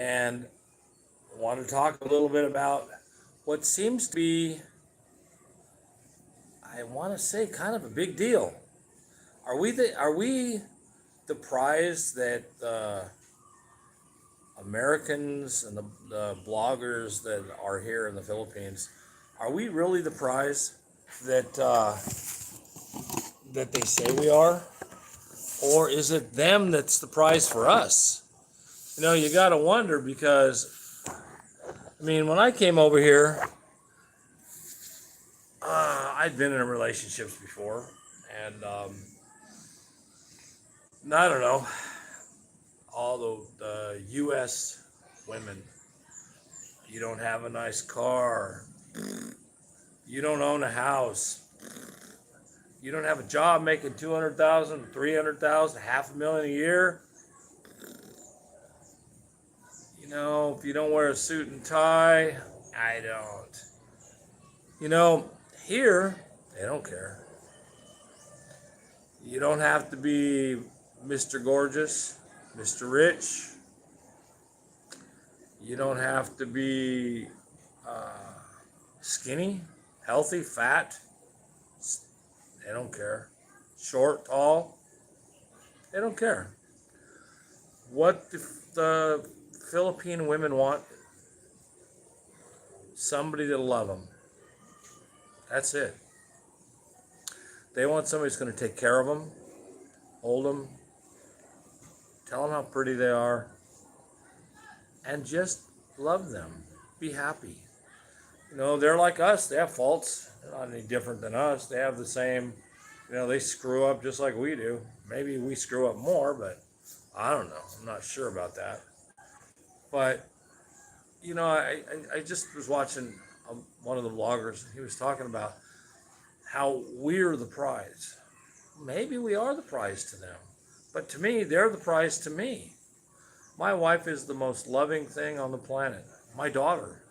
and I want to talk a little bit about what seems to be, I want to say, kind of a big deal. Are we the prize that Americans and the bloggers that are here in the Philippines, are we really the prize that that they say we are, or is it them that's the prize for us? You got to wonder because I mean, when I came over here, I'd been in relationships before, and I don't know, all the U.S. women. You don't have a nice car. You don't own a house. You don't have a job making 200,000, 300,000, half a million a year. If you don't wear a suit and tie, I don't. Here, they don't care. You don't have to be Mr. Gorgeous, Mr. Rich. You don't have to be skinny, healthy, fat. They don't care. Short, tall. They don't care. What the Philippine women want? Somebody to love them. That's it. They want somebody who's going to take care of them, hold them, tell them how pretty they are, and just love them. Be happy. They're like us. They have faults. They're not any different than us. They have the same, they screw up just like we do. Maybe we screw up more, but I don't know. I'm not sure about that. But, I just was watching one of the vloggers. He was talking about how we're the prize. Maybe we are the prize to them. But to me, they're the prize to me. My wife is the most loving thing on the planet. My daughter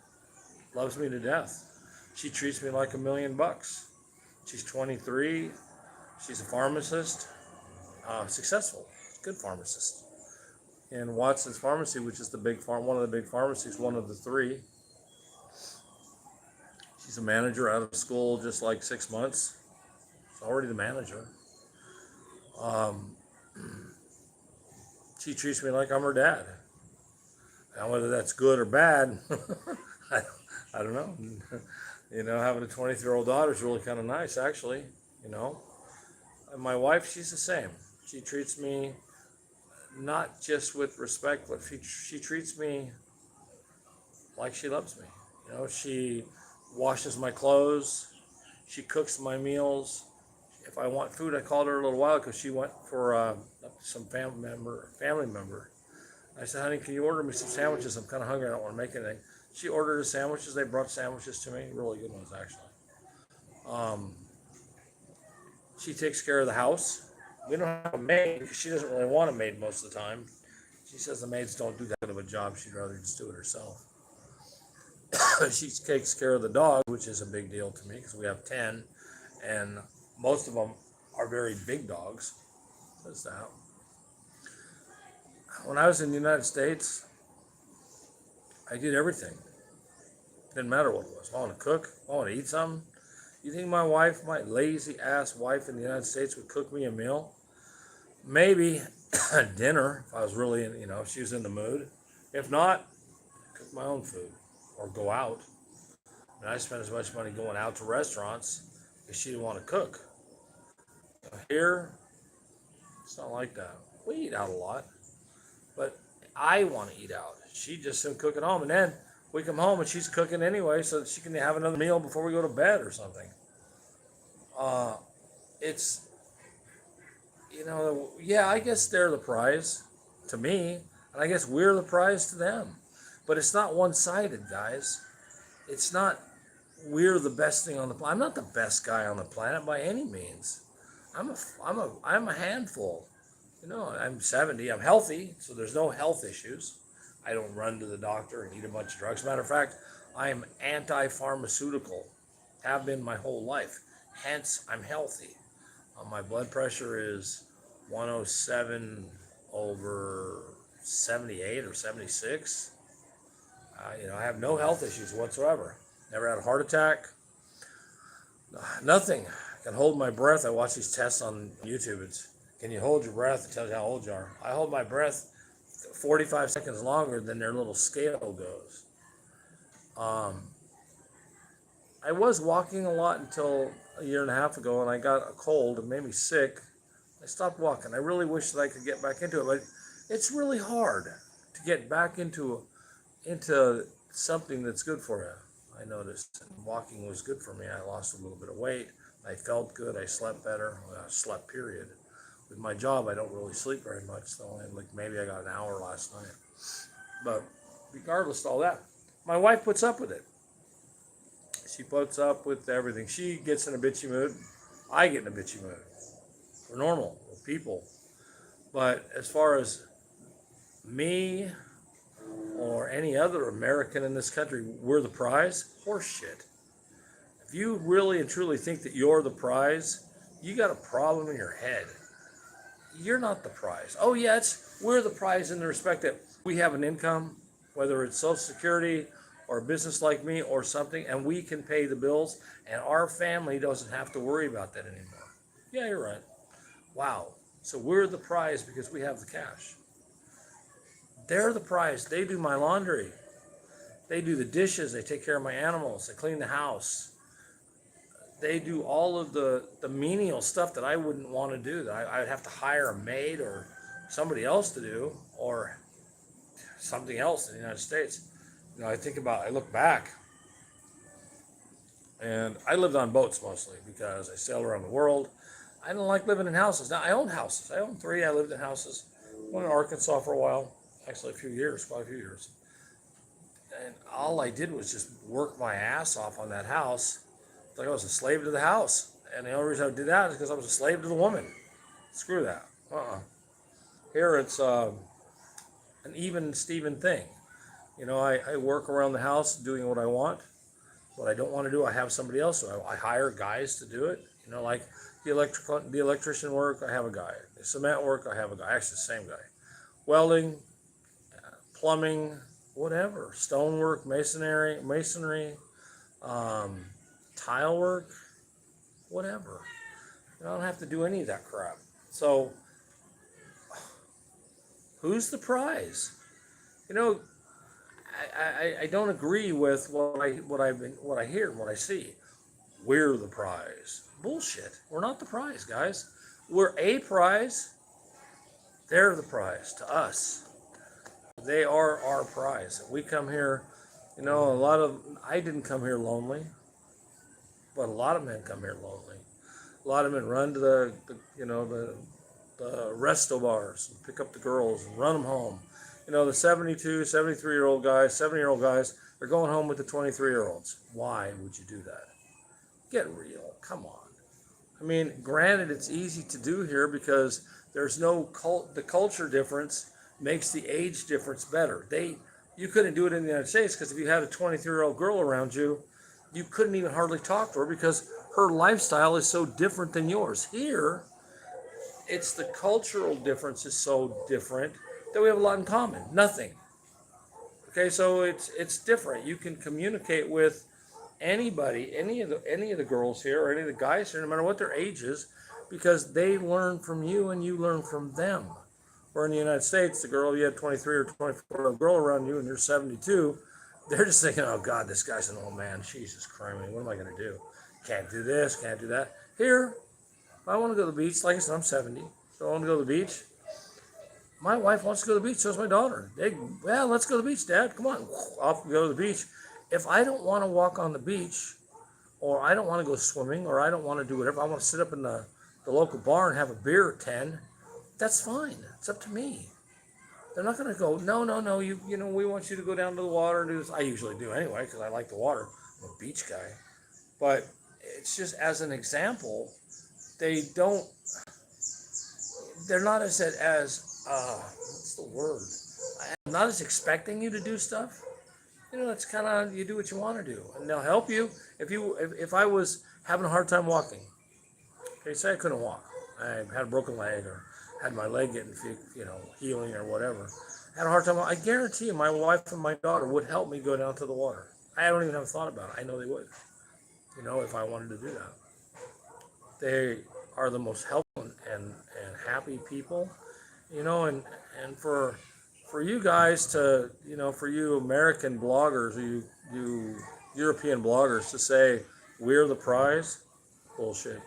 loves me to death. She treats me like $1,000,000. She's 23. She's a pharmacist, successful, good pharmacist. In Watson's Pharmacy, which is one of the big pharmacies, one of the three. She's a manager out of school just like 6 months. She's already the manager. She treats me like I'm her dad. Now, whether that's good or bad, I, I don't know. Having a 23-year-old daughter is really kind of nice, actually. And my wife, she's the same. She treats me not just with respect, but she treats me like she loves me. She washes my clothes. She cooks my meals. If I want food, I called her a little while because she went for some family member. I said, honey, can you order me some sandwiches? I'm kind of hungry. I don't want to make anything. She ordered the sandwiches. They brought sandwiches to me. Really good ones, actually. She takes care of the house. We don't have a maid because she doesn't really want a maid most of the time. She says the maids don't do that good of a job. She'd rather just do it herself. She takes care of the dog, which is a big deal to me because we have 10, and most of them are very big dogs. That's that. When I was in the United States, I did everything. Didn't matter what it was. I want to cook. I want to eat something. You think my wife, my lazy ass wife in the United States, would cook me a meal? Maybe dinner if I was really, if she was in the mood. If not, cook my own food or go out. And I spent as much money going out to restaurants because she didn't want to cook. Here, it's not like that. We eat out a lot, but I want to eat out. She just didn't cook at home, and then we come home and she's cooking anyway, so that she can have another meal before we go to bed or something. It's, yeah, I guess they're the prize to me, and I guess we're the prize to them. But it's not one-sided, guys. It's not we're the best thing on the planet. I'm not the best guy on the planet by any means. I'm a handful. I'm 70. I'm healthy, so there's no health issues. I don't run to the doctor and eat a bunch of drugs. Matter of fact, I'm anti-pharmaceutical. Have been my whole life. Hence, I'm healthy. My blood pressure is 107/78 or 76. I have no health issues whatsoever. Never had a heart attack. Nothing. I can hold my breath. I watch these tests on YouTube. Can you hold your breath? It tells you how old you are. I hold my breath 45 seconds longer than their little scale goes. I was walking a lot until a year and a half ago, and I got a cold and made me sick. I stopped walking. I really wish that I could get back into it, but it's really hard to get back into something that's good for you. I noticed walking was good for me. I lost a little bit of weight. I felt good. I slept better. Well, I slept, period. With my job, I don't really sleep very much, so maybe I got an hour last night. But regardless of all that, my wife puts up with it. She puts up with everything. She gets in a bitchy mood. I get in a bitchy mood. We're normal. We're people. But as far as me or any other American in this country, we're the prize? Horse shit. If you really and truly think that you're the prize, you got a problem in your head. You're not the prize. Oh, yeah, we're the prize in the respect that we have an income, whether it's Social Security or a business like me or something, and we can pay the bills, and our family doesn't have to worry about that anymore. Yeah, you're right. Wow. So we're the prize because we have the cash. They're the prize. They do my laundry. They do the dishes. They take care of my animals. They clean the house. They do all of the menial stuff that I wouldn't want to do, that I'd have to hire a maid or somebody else to do, or something else in the United States. I look back, and I lived on boats mostly because I sailed around the world. I didn't like living in houses. Now, I own houses. I own 3. I lived in houses. One in Arkansas for a while, actually quite a few years. And all I did was just work my ass off on that house. It's like I was a slave to the house. And the only reason I did that is because I was a slave to the woman. Screw that. Here it's an even Steven thing. I work around the house doing what I want. What I don't want to do, I have somebody else. So I hire guys to do it. Like the electrician work, I have a guy. The cement work, I have a guy. Actually, the same guy. Welding, plumbing, whatever. Stonework, masonry, tile work, whatever. I don't have to do any of that crap. So, who's the prize? I don't agree with what I hear and what I see. We're the prize. Bullshit. We're not the prize, guys. We're a prize. They're the prize to us. They are our prize. We come here, I didn't come here lonely, but a lot of men come here lonely. A lot of men run to the resto bars and pick up the girls and run them home. The 72, 73-year-old guys, 70-year-old guys, they're going home with the 23-year-olds. Why would you do that? Get real. Come on. Granted, it's easy to do here because there's no the culture difference makes the age difference better. You couldn't do it in the United States because if you had a 23-year-old girl around you, you couldn't even hardly talk to her because her lifestyle is so different than yours. Here, it's the cultural difference is so different that we have a lot in common. Nothing. Okay, so it's different. You can communicate with anybody, any of the girls here or any of the guys here, no matter what their age is, because they learn from you and you learn from them. Or in the United States, the girl you have 23 or 24-year-old girl around you and you're 72, they're just thinking, oh God, this guy's an old man. Jesus Christ, what am I going to do? Can't do this, can't do that. Here, if I want to go to the beach, like I said, I'm 70, so I want to go to the beach. My wife wants to go to the beach, so does my daughter. Let's go to the beach, Dad. Come on. Off we go to the beach. If I don't want to walk on the beach, or I don't want to go swimming, or I don't want to do whatever, I want to sit up in the local bar and have a beer or 10, that's fine. It's up to me. They're not going to go, no, we want you to go down to the water and do this. I usually do anyway, because I like the water. I'm a beach guy. But it's just as an example, they're not as what's the word? I'm not as expecting you to do stuff. It's kind of, you do what you want to do, and they'll help you. If I was having a hard time walking, okay, say I couldn't walk, I had a broken leg or had my leg getting, healing or whatever, had a hard time. I guarantee you, my wife and my daughter would help me go down to the water. I don't even have a thought about it. I know they would. If I wanted to do that. They are the most helpful and happy people. And for you guys to, for you American bloggers, you European bloggers to say we're the prize, bullshit.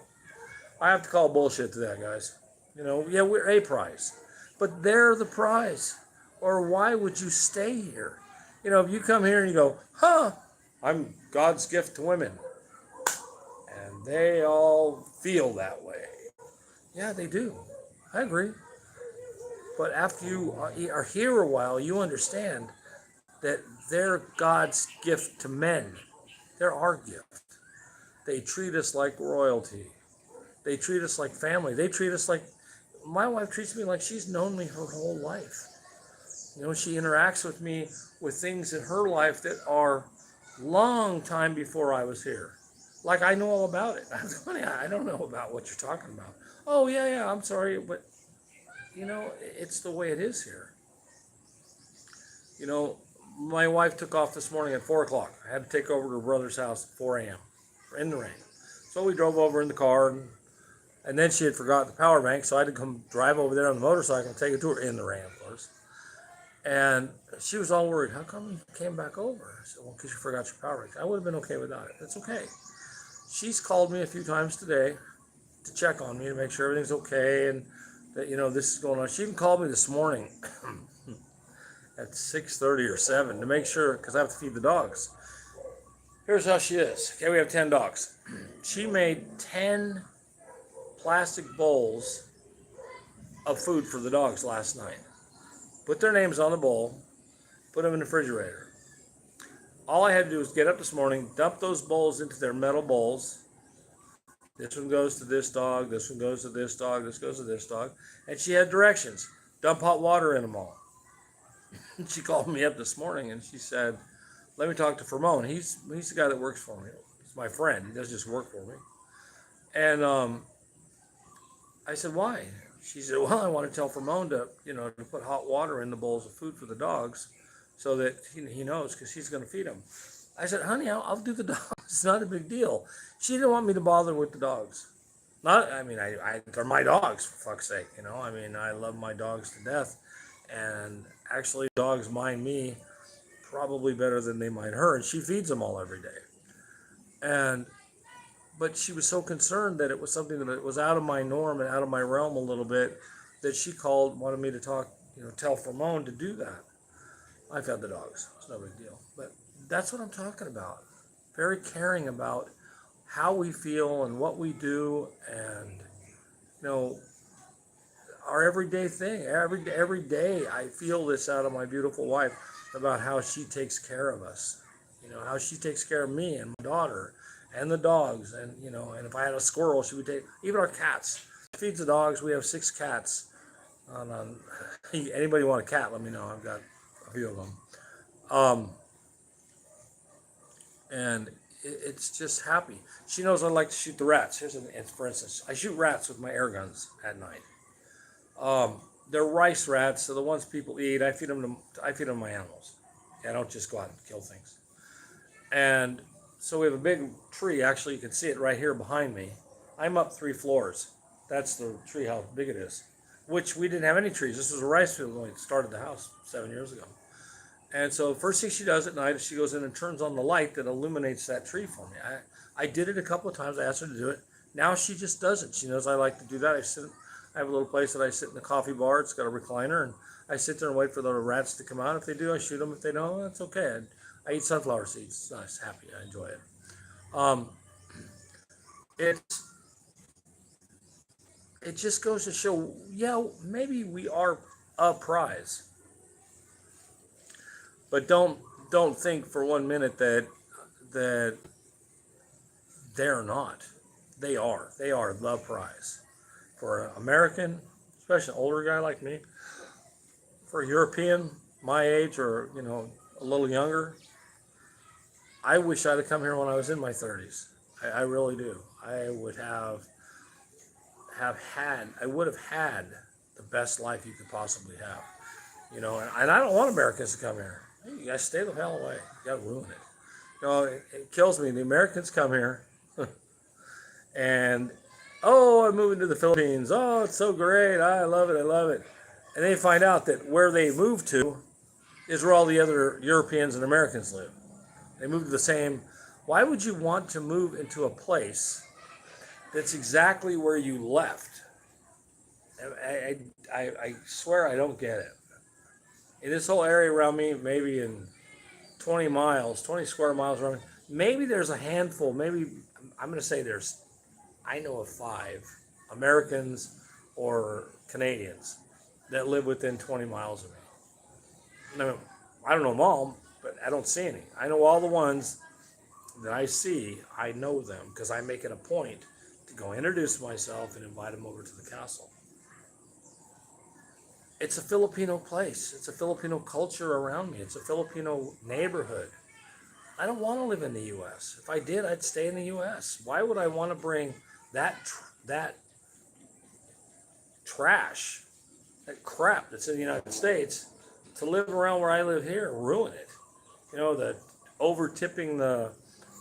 I have to call bullshit to that, guys. Yeah, we're a prize, but they're the prize. Or why would you stay here? If you come here and you go, I'm God's gift to women, and they all feel that way. Yeah, they do. I agree. But after you are here a while, you understand that they're God's gift to men. They're our gift. They treat us like royalty. They treat us like family. They treat us like, my wife treats me like she's known me her whole life. She interacts with me with things in her life that are long time before I was here. Like I know all about it. Honey, I don't know about what you're talking about. Oh, yeah, I'm sorry, but, it's the way it is here. My wife took off this morning at 4 o'clock. I had to take over to her brother's house at 4 a.m. in the rain. So we drove over in the car, and then she had forgotten the power bank, so I had to come drive over there on the motorcycle and take it to her in the rain, of course. And she was all worried. How come you came back over? I said, well, because you forgot your power bank. I would have been okay without it. That's okay. She's called me a few times today to check on me to make sure everything's okay and that, this is going on. She even called me this morning at 6:30 or 7 to make sure, because I have to feed the dogs. Here's how she is. Okay, we have 10 dogs. She made 10 plastic bowls of food for the dogs last night. Put their names on the bowl, put them in the refrigerator. All I had to do was get up this morning, dump those bowls into their metal bowls. This one goes to this dog, this one goes to this dog, this goes to this dog. And she had directions. Dump hot water in them all. She called me up this morning and she said, let me talk to Fermone. He's the guy that works for me. He's my friend. He doesn't just work for me. And I said, why? She said, well, I want to tell Fermone to put hot water in the bowls of food for the dogs so that he knows, because he's going to feed them. I said, honey, I'll do the dogs. It's not a big deal. She didn't want me to bother with the dogs. They're my dogs, for fuck's sake. I love my dogs to death. And actually, dogs mind me probably better than they mind her. And she feeds them all every day. But she was so concerned that it was something that was out of my norm and out of my realm a little bit that she called, wanted me to talk, tell Fermone to do that. I fed the dogs. It's no big deal. But that's what I'm talking about. Very caring about how we feel and what we do, and our everyday thing. Every day I feel this out of my beautiful wife about how she takes care of us. How she takes care of me and my daughter and the dogs, and and if I had a squirrel, she would take, even our cats. She feeds the dogs. We have 6 cats. Anybody want a cat, let me know. I've got a few of them. And it's just happy. She knows I like to shoot the rats. For instance, I shoot rats with my air guns at night. They're rice rats, so the ones people eat. I feed them to my animals. I don't just go out and kill things. And so we have a big tree. Actually, you can see it right here behind me. I'm up 3 floors. That's the tree, how big it is. Which we didn't have any trees. This was a rice field when we started the house 7 years ago. And so the first thing she does at night is she goes in and turns on the light that illuminates that tree for me. I did it a couple of times. I asked her to do it. Now she just does it. She knows I like to do that. I have a little place that I sit in the coffee bar. It's got a recliner, and I sit there and wait for the rats to come out. If they do, I shoot them. If they don't, that's okay. I eat sunflower seeds. It's nice, happy. I enjoy it. It just goes to show, yeah, maybe we are a prize. But don't think for 1 minute that they're not. They are. They are the prize. For an American, especially an older guy like me, for a European my age or a little younger, I wish I'd have come here when I was in my 30s. I really do. I would have had the best life you could possibly have. And I don't want Americans to come here. Hey, you guys stay the hell away. You got to ruin it. It kills me. The Americans come here and, oh, I'm moving to the Philippines. Oh, it's so great. I love it. I love it. And they find out that where they moved to is where all the other Europeans and Americans live. They moved to the same. Why would you want to move into a place that's exactly where you left? I swear I don't get it. In this whole area around me, maybe in 20 square miles around me, maybe there's a handful, maybe I'm going to say I know of 5 Americans or Canadians that live within 20 miles of me. Now, I don't know them all, but I don't see any. I know all the ones that I see, I know them because I make it a point to go introduce myself and invite them over to the castle. It's a Filipino place. It's a Filipino culture around me. It's a Filipino neighborhood. I don't want to live in the U.S. If I did, I'd stay in the U.S. Why would I want to bring that trash, that crap that's in the United States to live around where I live here and ruin it? The over-tipping the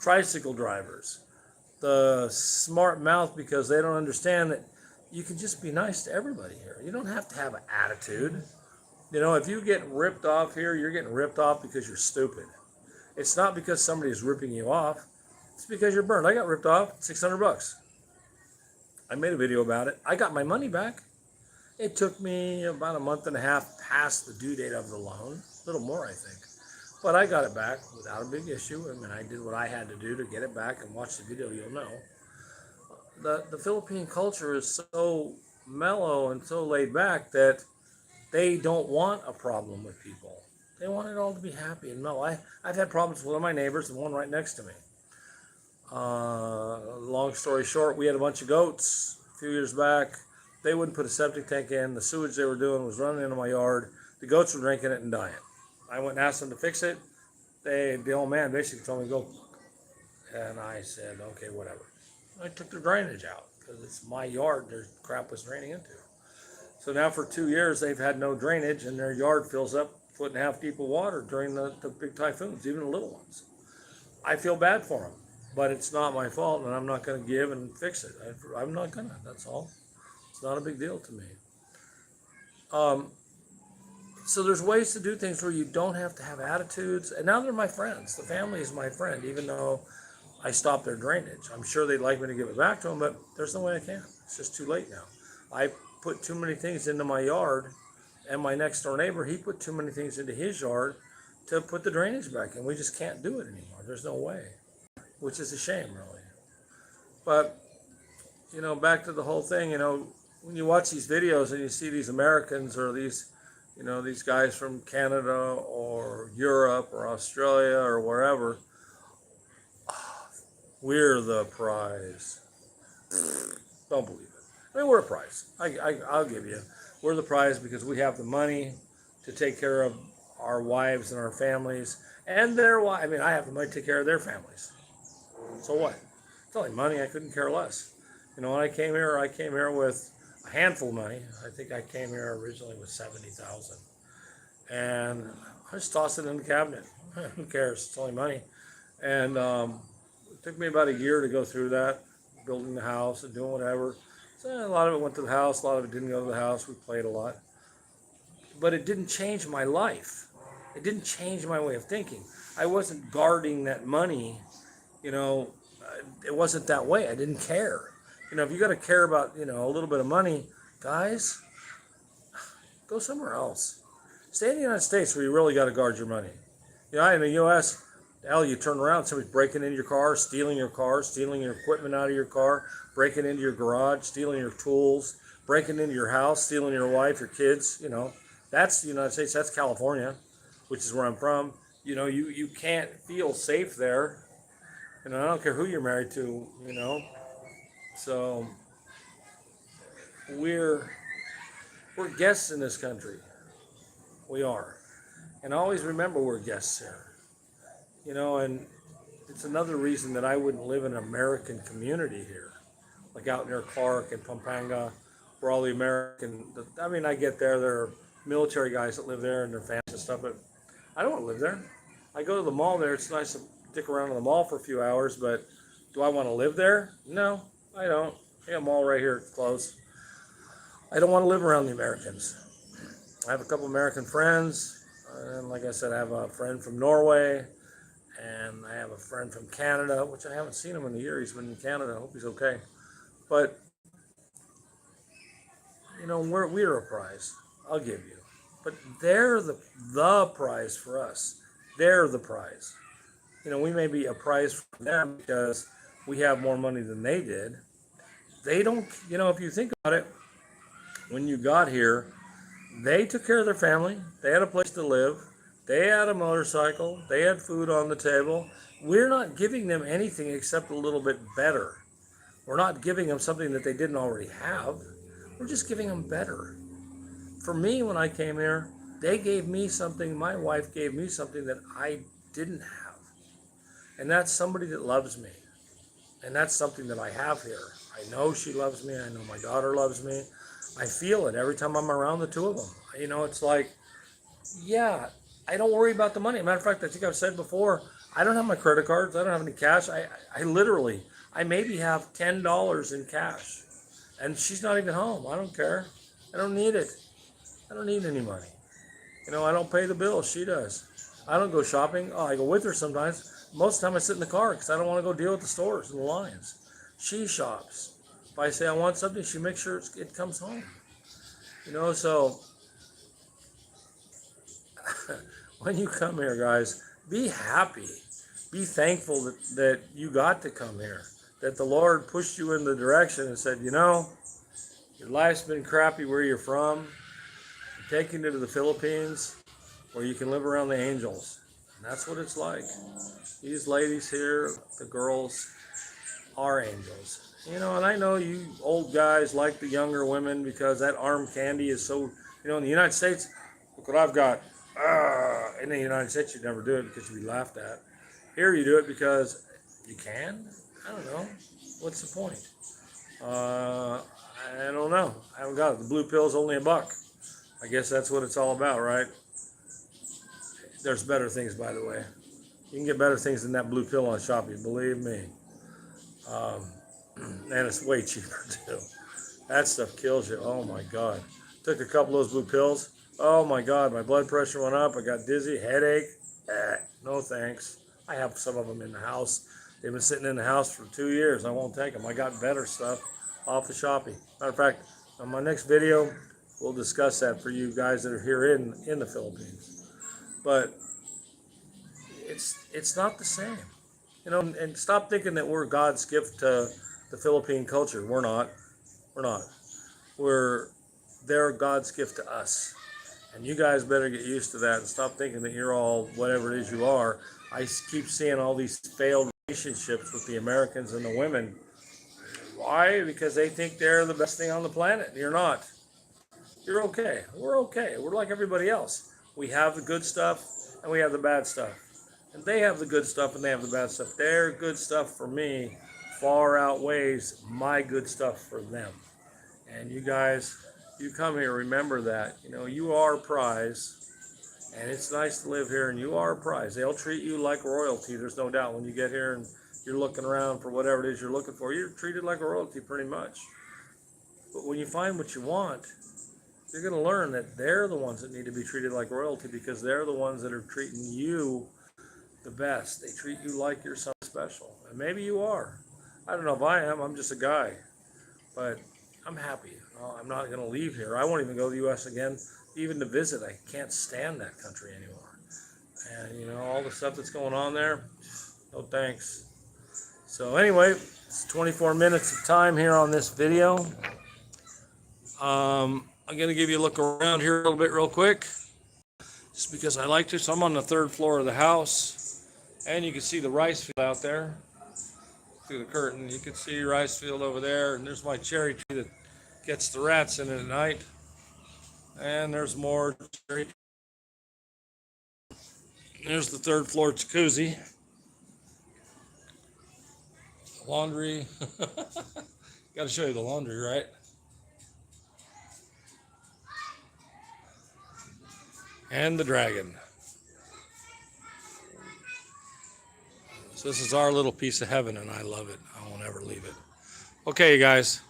tricycle drivers, the smart mouth because they don't understand that you can just be nice to everybody here. You don't have to have an attitude. If you get ripped off here, you're getting ripped off because you're stupid. It's not because somebody's ripping you off. It's because you're burned. I got ripped off, $600. I made a video about it. I got my money back. It took me about a month and a half past the due date of the loan, a little more, I think. But I got it back without a big issue. I did what I had to do to get it back, and watch the video, you'll know. The Philippine culture is so mellow and so laid back that they don't want a problem with people. They want it all to be happy and mellow. I've had problems with one of my neighbors, the one right next to me. Long story short, we had a bunch of goats a few years back. They wouldn't put a septic tank in. The sewage they were doing was running into my yard. The goats were drinking it and dying. I went and asked them to fix it. The old man basically told me to go. And I said, okay, whatever. I took the drainage out because it's my yard their crap was draining into. So now for 2 years, they've had no drainage and their yard fills up 1.5 foot deep of water during the big typhoons, even the little ones. I feel bad for them, but it's not my fault and I'm not going to give and fix it. I'm not going to, that's all. It's not a big deal to me. So there's ways to do things where you don't have to have attitudes. And now they're my friends. The family is my friend, even though I stopped their drainage. I'm sure they'd like me to give it back to them, but there's no way I can. It's just too late now. I put too many things into my yard, and my next door neighbor, he put too many things into his yard to put the drainage back in. We just can't do it anymore. There's no way, which is a shame, really. But, back to the whole thing, when you watch these videos and you see these Americans or these guys from Canada or Europe or Australia or wherever, we're the prize. Don't believe it. We're a prize. I'll give you. We're the prize because we have the money to take care of our wives and our families and their wives. I have the money to take care of their families. So what? It's only money. I couldn't care less. When I came here with a handful of money. I think I came here originally with $70,000, and I just tossed it in the cabinet. Who cares? It's only money. And it took me about a year to go through that, building the house and doing whatever. So a lot of it went to the house, a lot of it didn't go to the house. We played a lot. But it didn't change my life. It didn't change my way of thinking. I wasn't guarding that money, it wasn't that way. I didn't care. If you got to care about, a little bit of money, guys, go somewhere else. Stay in the United States where you really got to guard your money. In the U.S., hell, you turn around, somebody's breaking into your car, stealing your equipment out of your car, breaking into your garage, stealing your tools, breaking into your house, stealing your wife, your kids, That's the United States. That's California, which is where I'm from. You can't feel safe there. I don't care who you're married to, So we're guests in this country. We are. And always remember we're guests here. And it's another reason that I wouldn't live in an American community here. Like out near Clark and Pampanga, where all the I get there, they're military guys that live there and their families and stuff, but I don't want to live there. I go to the mall there. It's nice to stick around in the mall for a few hours, but do I want to live there? No, I don't. I got a mall right here close. I don't want to live around the Americans. I have a couple American friends, and like I said, I have a friend from Norway, and I have a friend from Canada, which I haven't seen him in a year. He's been in Canada. I hope he's okay. But you know, we're a prize. I'll give you. But they're the prize for us. They're the prize. You know, we may be a prize for them because we have more money than they did. They don't, you know, if you think about it, when you got here, they took care of their family. They had a place to live. They had a motorcycle. They had food on the table. We're not giving them anything except a little bit better. We're not giving them something that they didn't already have. We're just giving them better. For me, when I came here, they gave me something, my wife gave me something that I didn't have. And that's somebody that loves me. And that's something that I have here. I know she loves me. I know my daughter loves me. I feel it every time I'm around the two of them. You know, it's like, yeah, I don't worry about the money. Matter of fact, I think I've said before, I don't have my credit cards. I don't have any cash. I literally, I maybe have $10 in cash. And she's not even home. I don't care. I don't need it. I don't need any money. You know, I don't pay the bills. She does. I don't go shopping. Oh, I go with her sometimes. Most of the time I sit in the car because I don't want to go deal with the stores and the lines. She shops. If I say I want something, she makes sure it comes home. You know, so when you come here, guys, be happy. Be thankful that you got to come here. That the Lord pushed you in the direction and said, you know, your life's been crappy where you're from. I'm taking you to the Philippines where you can live around the angels. And that's what it's like. These ladies here, the girls, are angels. You know, and I know you old guys like the younger women because that arm candy is so, you know, in the United States, look what I've got. In the United States, you'd never do it because you'd be laughed at. Here you do it because you can? I don't know. What's the point? I don't know. I haven't got it. The blue pill's only $1. I guess that's what it's all about, right? There's better things, by the way. You can get better things than that blue pill on Shopee, believe me. And it's way cheaper too. That stuff kills you. Oh my God. Took a couple of those blue pills. Oh my God, my blood pressure went up. I got dizzy, headache. No thanks. I have some of them in the house. They've been sitting in the house for 2 years. I won't take them. I got better stuff off of Shopee. Matter of fact, on my next video, we'll discuss that for you guys that are here in the Philippines. But it's not the same. You know, and stop thinking that we're God's gift to the Philippine culture. We're not. We're not. They're God's gift to us. And you guys better get used to that and stop thinking that you're all whatever it is you are. I keep seeing all these failed relationships with the Americans and the women. Why? Because they think they're the best thing on the planet. You're not. You're okay. We're okay. We're like everybody else. We have the good stuff and we have the bad stuff. And they have the good stuff and they have the bad stuff. Their good stuff for me far outweighs my good stuff for them. And you guys, you come here, remember that. You know, you are a prize. And it's nice to live here and you are a prize. They'll treat you like royalty. There's no doubt when you get here and you're looking around for whatever it is you're looking for, you're treated like a royalty pretty much. But when you find what you want, you're going to learn that they're the ones that need to be treated like royalty because they're the ones that are treating you the best. They treat you like you're something special. And maybe you are. I don't know if I am. I'm just a guy. But I'm happy. I'm not going to leave here. I won't even go to the U.S. again, even to visit. I can't stand that country anymore. And, you know, all the stuff that's going on there, no thanks. So anyway, it's 24 minutes of time here on this video. I'm going to give you a look around here a little bit real quick, just because I like to. So I'm on the 3rd floor of the house, and you can see the rice field out there through the curtain. You can see rice field over there, and there's my cherry tree that gets the rats in it at night. And there's more cherry. There's the 3rd floor jacuzzi. Laundry. Got to show you the laundry, right? and the dragon. So this is our little piece of heaven, and I love it. I won't ever leave it. Okay, you guys.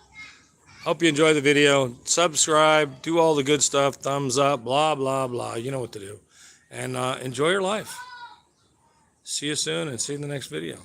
Hope you enjoy the video. Subscribe, do all the good stuff, thumbs up, blah, blah, blah. You know what to do. And enjoy your life. See you soon, and see you in the next video.